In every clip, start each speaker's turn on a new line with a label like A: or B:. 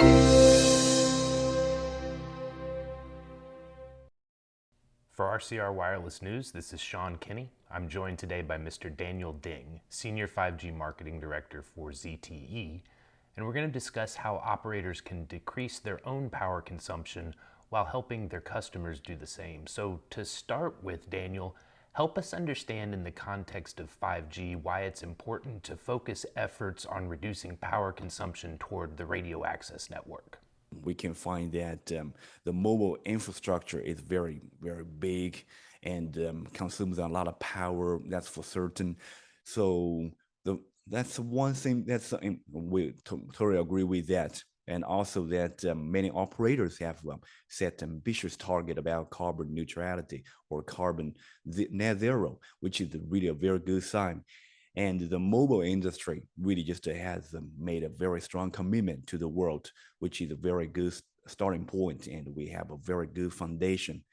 A: For RCR Wireless News, this is Sean Kinney. I'm joined today by Mr. Daniel Ding, Senior 5G Marketing Director for ZTE, and we're going to discuss how operators can decrease their own power consumption while helping their customers do the same. So to start with, Daniel, help us understand in the context of 5G why it's important to focus efforts on reducing power consumption toward the radio access network.
B: We can find that the mobile infrastructure is very, very big and consumes a lot of power. That's for certain. So that's one thing we totally agree with that. And also that many operators have set ambitious target about carbon neutrality or carbon net zero, which is really a very good sign. And the mobile industry really just has made a very strong commitment to the world, which is a very good starting point, and we have a very good foundation.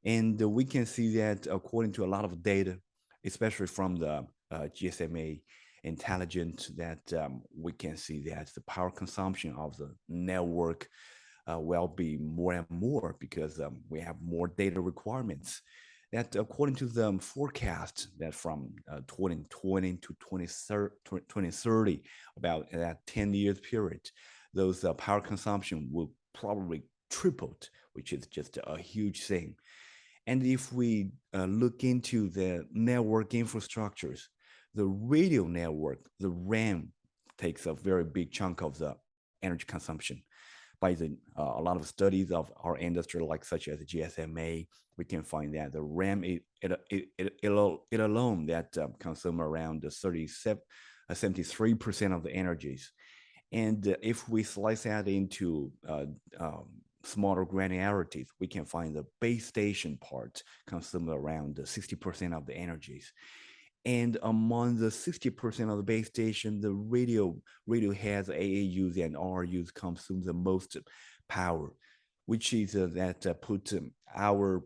B: And we can see that according to a lot of data, especially from the GSMA intelligence, that we can see that the power consumption of the network will be more and more because we have more data requirements. That according to the forecast that from 2020 to 2030, about that 10 years period, those power consumption will probably tripled, which is just a huge thing. And if we look into the network infrastructures, the radio network, the RAM, takes a very big chunk of the energy consumption. By a lot of studies of our industry, like such as GSMA, we can find that the RAM it alone that consume around 73% of the energies. And if we slice that into smaller granularities, we can find the base station part consume around 60% of the energies. And among the 60% of the base station, the radio has AAUs and RUs consume the most power, which is that put our,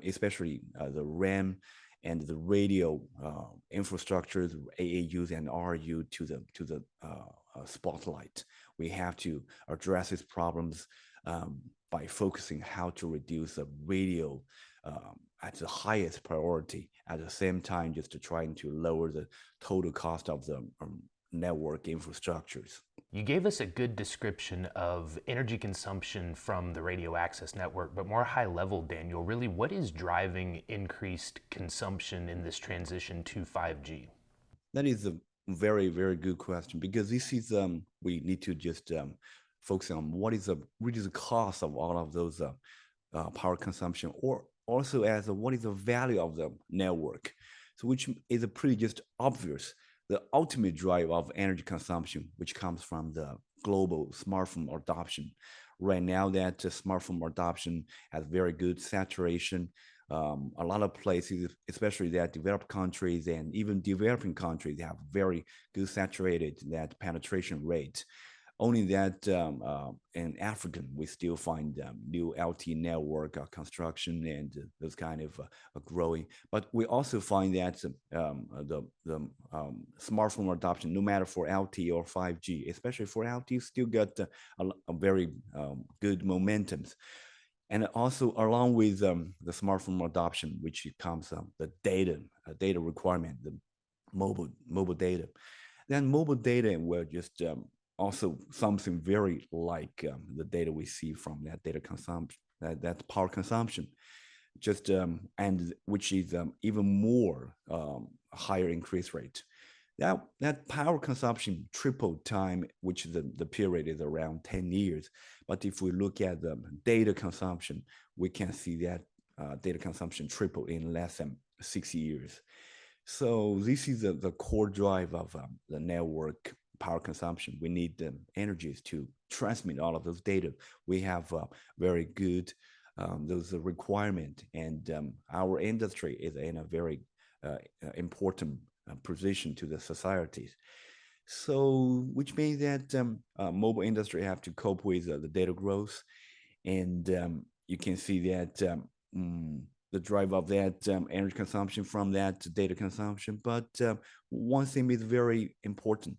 B: especially the RAM and the radio infrastructures, AAUs and RU to the spotlight. We have to address these problems by focusing how to reduce the radio at the highest priority, at the same time just to trying to lower the total cost of the network infrastructures.
A: You gave us a good description of energy consumption from the radio access network, but more high level, Daniel, really what is driving increased consumption in this transition to 5G?
B: That is a very, very good question, because this is, we need to just focus on what is really the cost of all of those power consumption, or also as what is the value of the network. So which is a pretty just obvious, the ultimate drive of energy consumption, which comes from the global smartphone adoption. Right now that smartphone adoption has very good saturation. A lot of places, especially that developed countries and even developing countries, they have very good saturated that penetration rate. Only that in Africa, we still find new LTE network construction and those kind of growing. But we also find that the smartphone adoption, no matter for LTE or 5G, especially for LTE, still got a very good momentum. And also along with the smartphone adoption, which comes the data requirement, the mobile data. Then mobile data will just also something very like the data we see from that data consumption, that power consumption, just and which is even more higher increase rate. That power consumption tripled time, which the period is around 10 years. But if we look at the data consumption, we can see that data consumption tripled in less than 6 years. So this is the core drive of the network power consumption. We need the energies to transmit all of those data. We have very good those requirement, and our industry is in a very important position to the societies. So, which means that mobile industry have to cope with the data growth, and you can see that the drive of that energy consumption from that data consumption. But one thing is very important.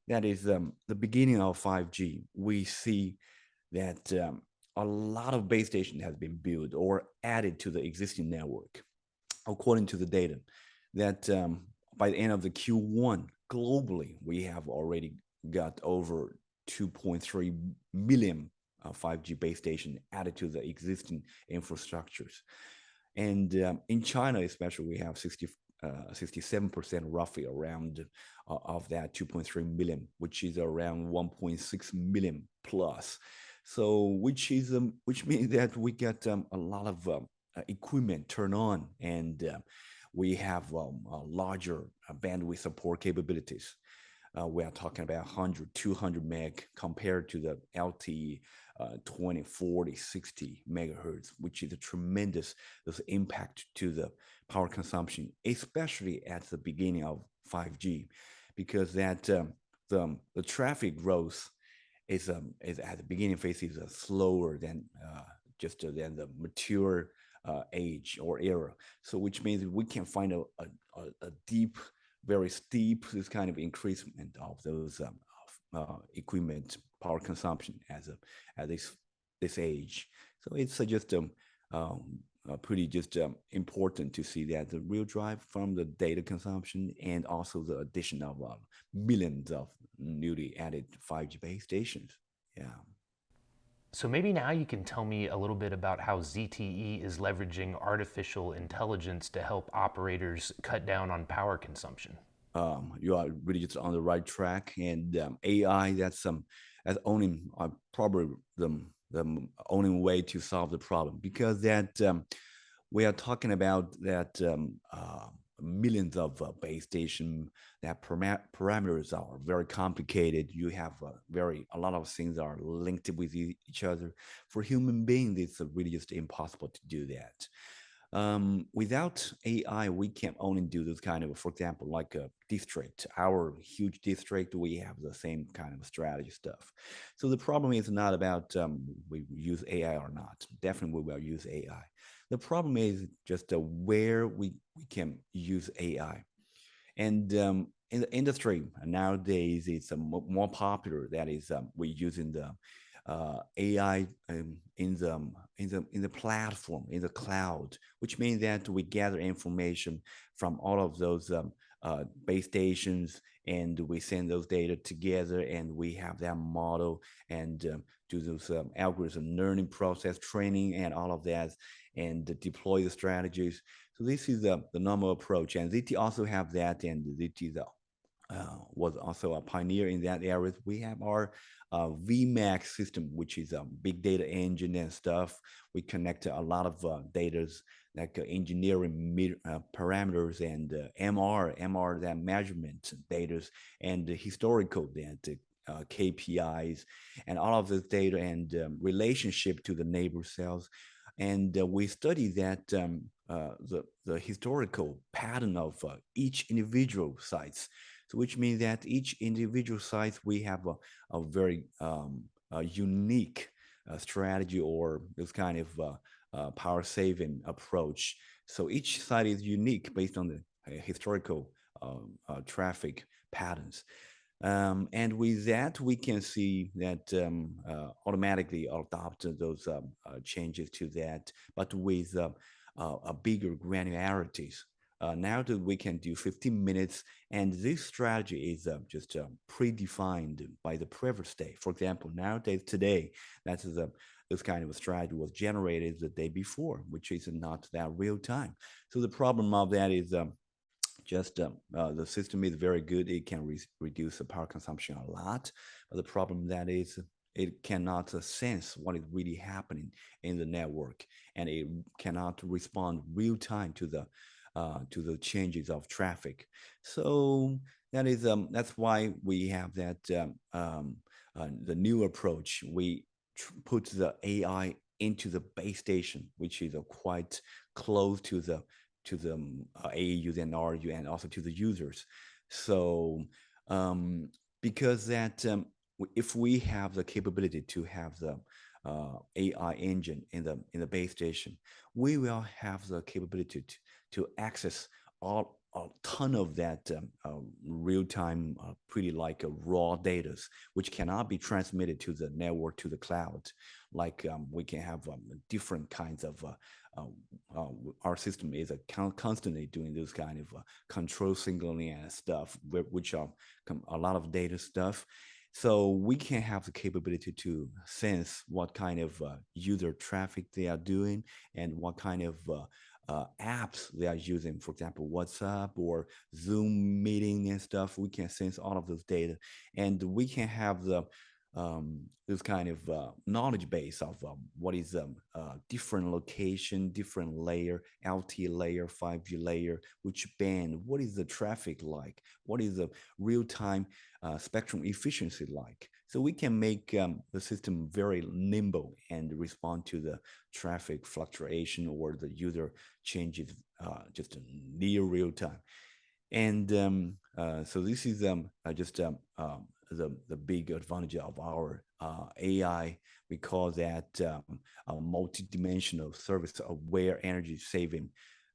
B: That is the beginning of 5G. We see that a lot of base station has been built or added to the existing network. According to the data, that by the end of the Q1 globally, we have already got over 2.3 million 5G base station added to the existing infrastructures. And in China, especially, we have 67% roughly around of that 2.3 million, which is around 1.6 million plus. So, which means that we get a lot of equipment turned on, and we have larger bandwidth support capabilities. We are talking about 100, 200 meg compared to the LTE 20, 40, 60 megahertz, which is a tremendous impact to the power consumption, especially at the beginning of 5G, because that the traffic growth is at the beginning phase is slower than just than the mature age or era. So which means we can find a deep, very steep this kind of increasement of those equipment power consumption at this age. So it's just pretty just important to see that the real drive from the data consumption and also the addition of millions of newly added 5G base stations. Yeah.
A: So maybe now you can tell me a little bit about how ZTE is leveraging artificial intelligence to help operators cut down on power consumption.
B: You are really just on the right track. And AI, that's only probably the only way to solve the problem, because that we are talking about that millions of base station that parameters are very complicated. You have a lot of things are linked with each other. For human beings, it's really just impossible to do that. Without AI, we can only do this kind of, for example, like a district, our huge district, we have the same kind of strategy stuff. So the problem is not about we use AI or not. Definitely we will use AI. The problem is just where we can use AI. And in the industry nowadays, it's more popular. That is, we're using the AI in the platform in the cloud, which means that we gather information from all of those base stations, and we send those data together, and we have that model and do those algorithm learning process training and all of that, and deploy the strategies. So this is the normal approach, and ZT also have that, and ZT was also a pioneer in that area. We have our VMAX system, which is a big data engine and stuff. We connect a lot of data like engineering parameters and MR that measurement data and the historical that KPIs and all of this data and relationship to the neighbor cells. And we study that the historical pattern of each individual sites. So which means that each individual site we have a very a unique strategy or this kind of power saving approach. So each site is unique based on the historical traffic patterns. And with that, we can see that automatically adopt those changes to that, but with a bigger granularities. Now that we can do 15 minutes, and this strategy is just predefined by the previous day. For example, nowadays, today, that's this kind of a strategy was generated the day before, which is not that real time. So the problem of that is just the system is very good. It can reduce the power consumption a lot. But the problem that is it cannot sense what is really happening in the network, and it cannot respond real time to the changes of traffic. So that's why we have that the new approach. We put the AI into the base station, which is quite close to the AUs and RU and also to the users. So because that if we have the capability to have the AI engine in the base station, we will have the capability to access a ton of that real-time, pretty like raw data, which cannot be transmitted to the network, to the cloud. Like we can have different kinds of, our system is constantly doing those kind of control signaling and stuff, which are a lot of data stuff. So we can have the capability to sense what kind of user traffic they are doing and what kind of apps they are using, for example, WhatsApp or Zoom meeting and stuff. We can sense all of those data, and we can have the this kind of knowledge base of what is different location, different layer, LTE layer, 5G layer, which band, what is the traffic like, what is the real time spectrum efficiency like. So we can make the system very nimble and respond to the traffic fluctuation or the user changes just near real time. And so this is just the big advantage of our AI. We call that a multidimensional service aware energy saving.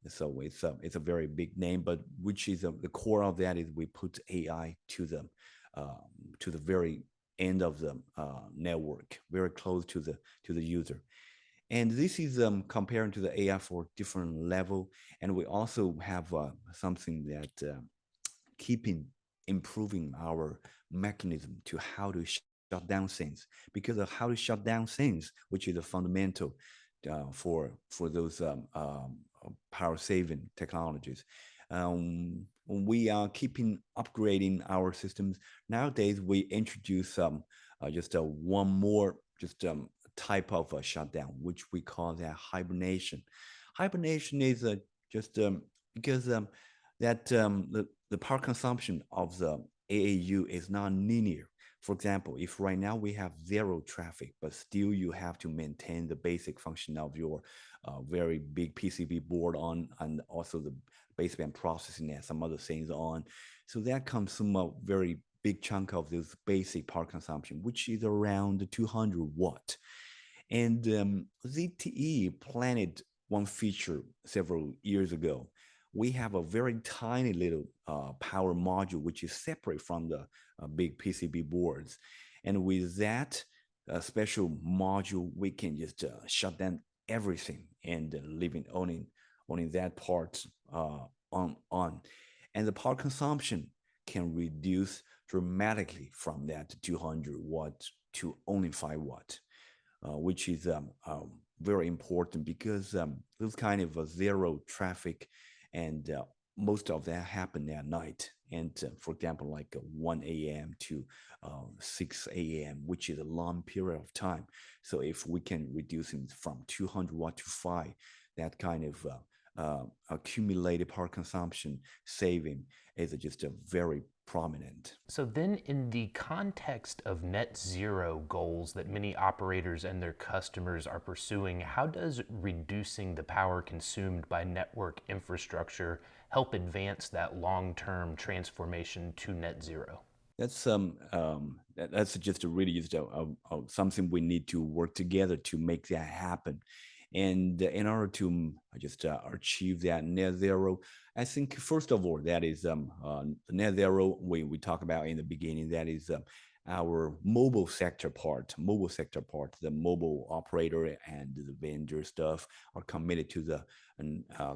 B: So it's a very big name, but which is the core of that is we put AI to the very end of the network, very close to the user. And this is comparing to the AI for different level. And we also have something that keeping improving our mechanism to how to shut down things, because of how to shut down things, which is a fundamental for those power saving technologies. We are keeping upgrading our systems. Nowadays, we introduce just one more just type of shutdown, which we call that hibernation. Hibernation is just because the power consumption of the AAU is not linear. For example, if right now we have zero traffic, but still you have to maintain the basic function of your very big PCB board on, and also the baseband processing and some other things on. So that consumes a very big chunk of this basic power consumption, which is around 200 watt. And ZTE planned one feature several years ago. We have a very tiny little power module which is separate from the big PCB boards. And with that special module, we can just shut down everything and leaving only that part on. And the power consumption can reduce dramatically from that 200 watt to only 5 watt, which is very important because those kind of zero traffic and most of that happen at night. And for example, like 1 a.m. to 6 a.m., which is a long period of time. So if we can reduce it from 200 watt to 5, that kind of accumulated power consumption saving is just a very prominent.
A: So then in the context of net zero goals that many operators and their customers are pursuing, how does reducing the power consumed by network infrastructure help advance that long-term transformation to net zero?
B: That's just really just something we need to work together to make that happen. And in order to just achieve that net zero, I think first of all that is net zero we talk about in the beginning. That is our mobile sector part. The mobile operator and the vendor stuff are committed to the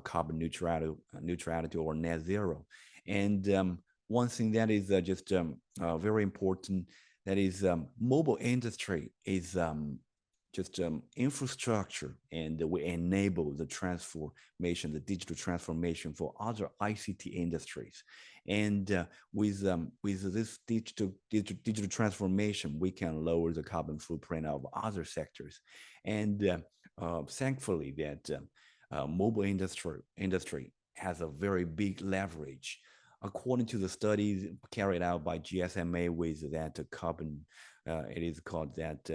B: carbon neutrality or net zero. And one thing that is just very important, that is mobile industry is just infrastructure, and we enable the transformation, the digital transformation for other ICT industries. And with this digital transformation, we can lower the carbon footprint of other sectors. And thankfully, that mobile industry has a very big leverage. According to the studies carried out by GSMA with that carbon, it is called that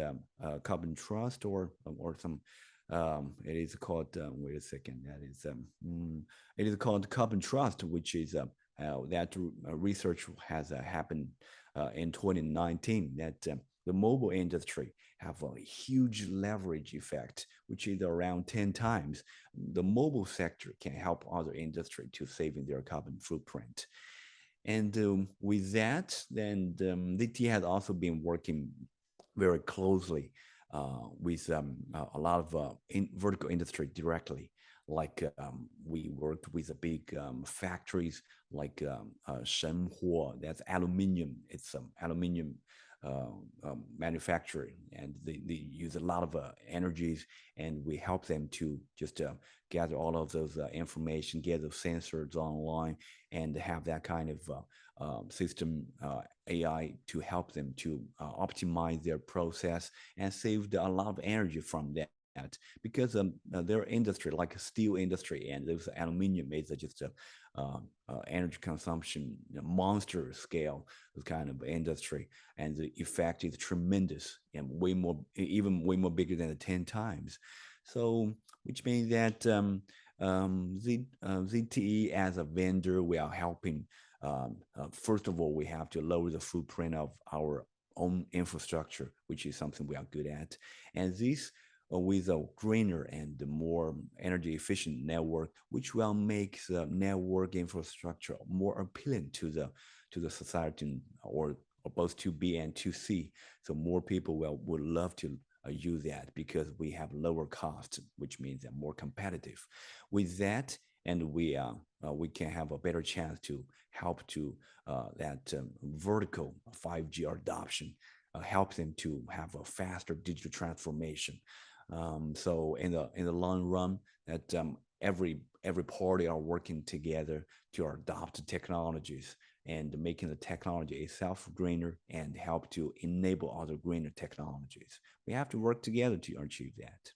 B: carbon trust or some. It is called. Wait a second. It is called carbon trust, which is that research has happened in 2019. That the mobile industry have a huge leverage effect, which is around 10 times. The mobile sector can help other industry to saving their carbon footprint. And with that, then ZTE has also been working very closely with a lot of vertical industry directly. Like we worked with the big factories like Shenhuo, that's aluminum. It's aluminum manufacturing, and they use a lot of energies, and we help them to just gather all of those information, get those sensors online, and have that kind of system AI to help them to optimize their process and save a lot of energy from that. Because their industry, like a steel industry, and those aluminum is just a energy consumption monster scale kind of industry, and the effect is tremendous and way more, even way more bigger than the 10 times. So, which means that ZTE as a vendor, we are helping. First of all, we have to lower the footprint of our own infrastructure, which is something we are good at. And this with a greener and more energy efficient network, which will make the network infrastructure more appealing to the society, or both 2B and 2C. So more people would love to use that because we have lower costs, which means they're more competitive. With that, and we can have a better chance to help to that vertical 5G adoption, help them to have a faster digital transformation. So in the long run, that every party are working together to adopt technologies and making the technology itself greener and help to enable other greener technologies. We have to work together to achieve that.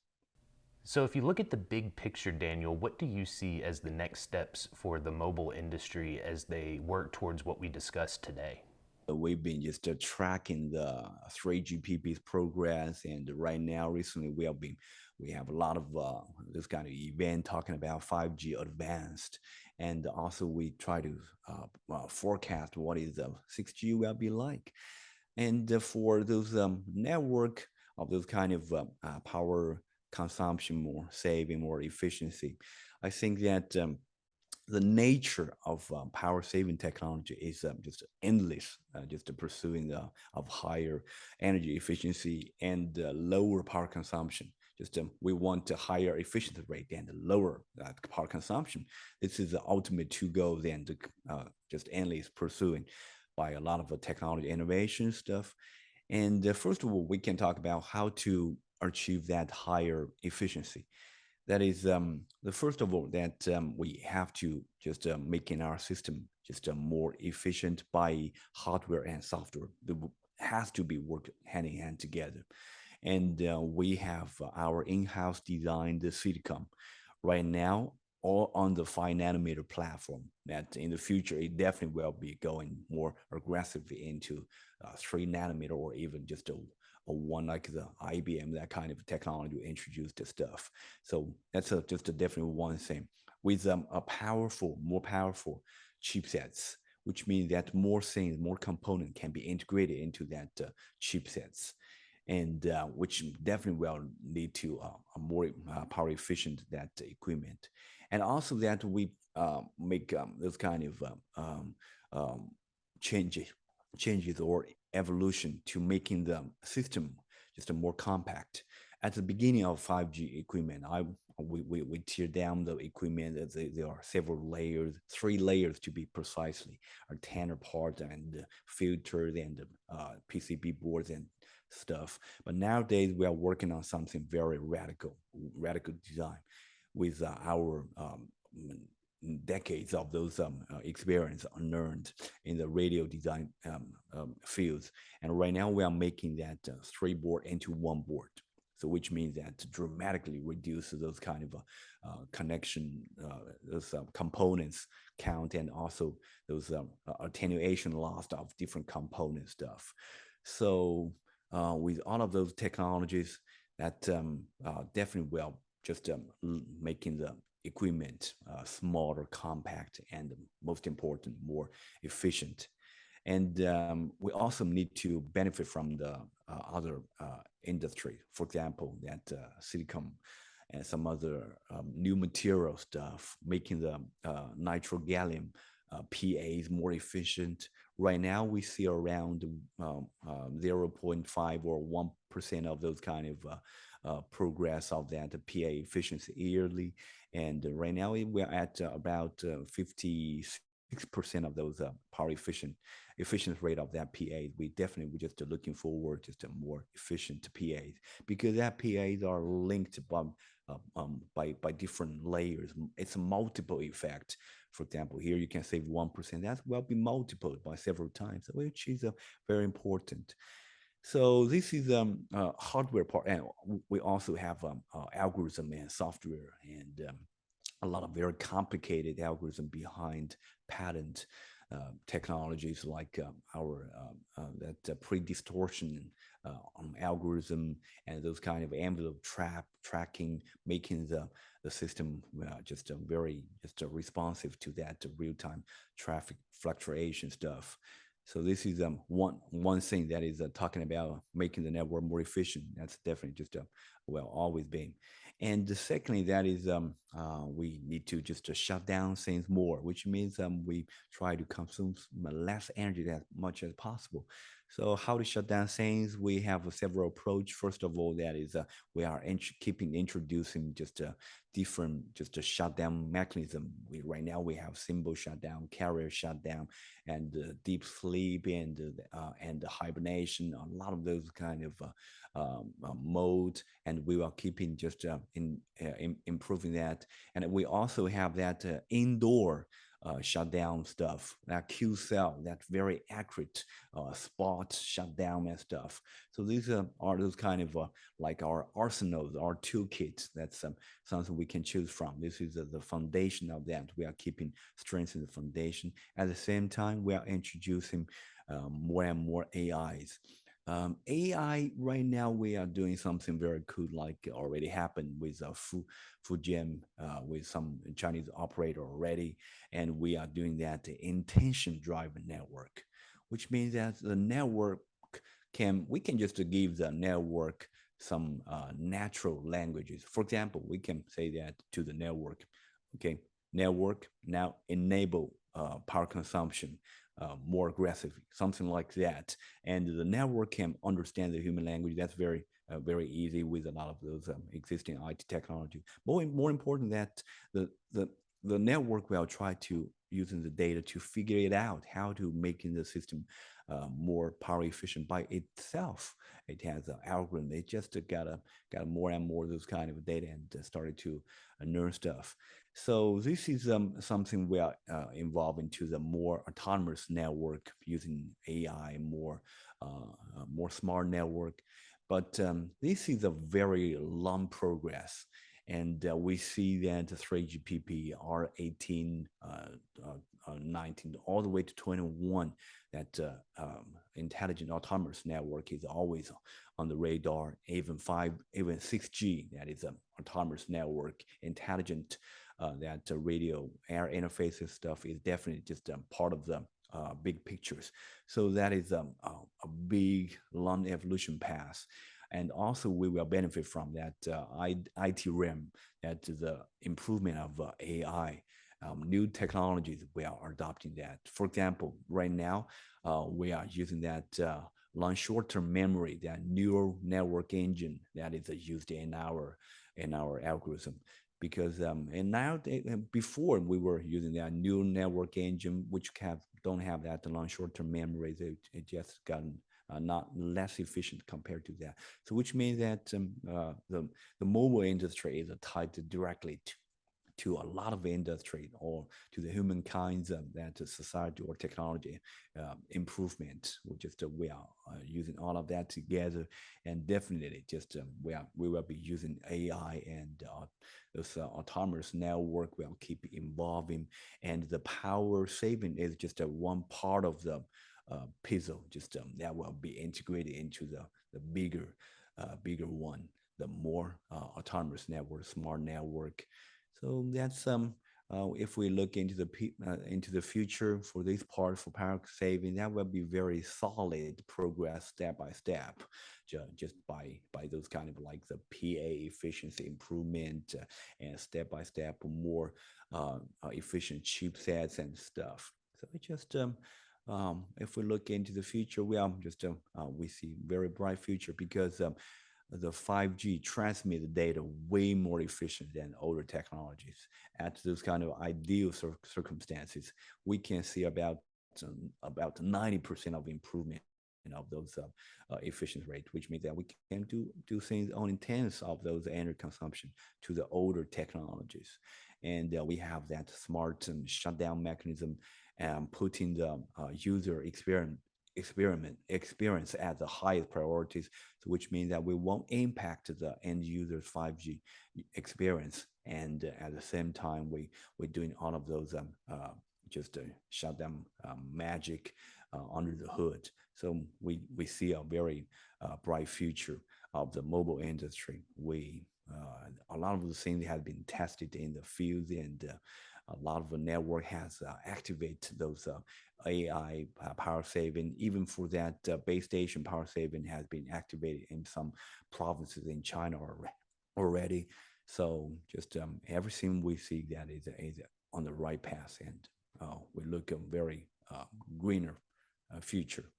A: So, if you look at the big picture, Daniel, what do you see as the next steps for the mobile industry as they work towards what we discussed today?
B: We've been just tracking the 3GPP's progress, and right now, recently, we have a lot of this kind of event talking about 5G advanced, and also we try to forecast what is the 6G will be like, and for those network of those kind of power consumption, more saving, more efficiency. I think that the nature of power saving technology is just endless, just pursuing of higher energy efficiency and lower power consumption. Just we want a higher efficiency rate and lower power consumption. This is the ultimate two goals, and just endless pursuing by a lot of technology innovation stuff. And first of all, we can talk about how to achieve that higher efficiency. That is the first of all that we have to just making our system just more efficient by hardware and software. It has to be worked hand in hand together. And we have our in-house designed CityCom right now, all on the 5 nanometer platform. That in the future it definitely will be going more aggressively into 3 nanometer, or even just a one like the IBM, that kind of technology introduced the stuff. So that's just a definitely one thing with more powerful chipsets, which means that more things, more component can be integrated into that chipsets, and which definitely will lead to a more power efficient that equipment, and also that we make those kind of changes or evolution to making the system just a more compact. At the beginning of 5G equipment, we tear down the equipment. There are several layers, 3 layers to be precisely, antenna part and filters and PCB boards and stuff. But nowadays we are working on something very radical design with our decades of those experience learned in the radio design fields. And right now we are making that 3 board into 1 board. So which means that dramatically reduces those kind of connection, those components count, and also those attenuation loss of different component stuff. So with all of those technologies, that definitely will just making the equipment smaller, compact, and most important, more efficient. And we also need to benefit from the other industry. For example, that silicon and some other new material stuff, making the nitrogallium PAs more efficient. Right now, we see around 0.5 or 1% of those kind of progress of that PA efficiency yearly. And right now, we're at about 56% of those power efficient rate of that PA. We definitely we're just looking forward just a more efficient PAs, because that PAs are linked by different layers. It's a multiple effect. For example, here you can save 1%. That will be multiplied by several times, which is very important. So this is hardware part, and we also have algorithm and software, and a lot of very complicated algorithm behind patent technologies like our that pre-distortion algorithm and those kind of envelope tracking, making the system just very just responsive to that real-time traffic fluctuation stuff. So this is one thing that is talking about making the network more efficient. That's definitely just well always been. And secondly, that is we need to just shut down things more, which means we try to consume less energy as much as possible. So how to shut down things? We have several approach. First of all, that is we are keeping introducing just a different just a shutdown mechanism. Right now we have simple shutdown, carrier shutdown, and deep sleep and hibernation. A lot of those kind of mode, and we are keeping just improving that. And we also have that indoor shutdown stuff, that Q cell, that very accurate spot shutdown and stuff. So these are those kind of like our arsenals, our toolkits. That's something we can choose from. This is the foundation of that. We are keeping strengthening the foundation. At the same time, we are introducing more and more AIs. AI right now we are doing something very cool, like already happened with Fujian with some Chinese operator already, and we are doing that intention driven network, which means that the network we can just give the network some natural languages. For example, we can say that to the network, okay, network now enable power consumption more aggressively, something like that. And the network can understand the human language. That's very easy with a lot of those existing IT technology. More important that the network will try to using the data to figure it out how to making the system more power efficient by itself. It has an algorithm. It just got more and more of those kind of data and started to learn stuff. So this is something we are involved into the more autonomous network using AI, more smart network. But this is a very long progress. And we see that the 3GPP R18, 19, all the way to 21, that intelligent autonomous network is always on the radar. Even 6G, that is an autonomous network, intelligent that radio air interfaces stuff is definitely just part of the big pictures. So that is a big long evolution path. And also we will benefit from that IT realm, that the improvement of AI, new technologies, we are adopting that. For example, right now, we are using that long short-term memory, that neural network engine that is used in our algorithm. Because and now before we were using that neural network engine, which don't have that long short-term memory, it just gotten not less efficient compared to that. So which means that the mobile industry is tied directly to a lot of industry or to the humankind's that society or technology improvement. We are using all of that together, and definitely just we will be using AI and this autonomous network will keep evolving, and the power saving is just one part of the puzzle. Just that will be integrated into the bigger one, the more autonomous network, smart network. So that's if we look into the future for this part for power saving, that will be very solid progress step by step, just by those kind of like the PA efficiency improvement and step by step more efficient chipsets and stuff. So it just if we look into the future, we see very bright future because the 5G transmit the data way more efficient than older technologies. At those kind of ideal circumstances, we can see about 90% of improvement of those efficiency rate, which means that we can do things only tenths of those energy consumption to the older technologies. And we have that smart shutdown mechanism and putting the user experience at the highest priorities, so which means that we won't impact the end user's 5G experience. And at the same time, we're doing all of those just shutdown magic under the hood. So we see a very bright future of the mobile industry. We a lot of the things have been tested in the field, and a lot of the network has activated those AI power saving. Even for that base station power saving has been activated in some provinces in China already. So just everything we see that is on the right path, and we look a very greener future.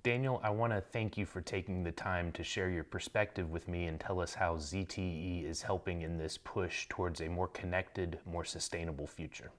A: Daniel, I want to thank you for taking the time to share your perspective with me and tell us how ZTE is helping in this push towards a more connected, more sustainable future.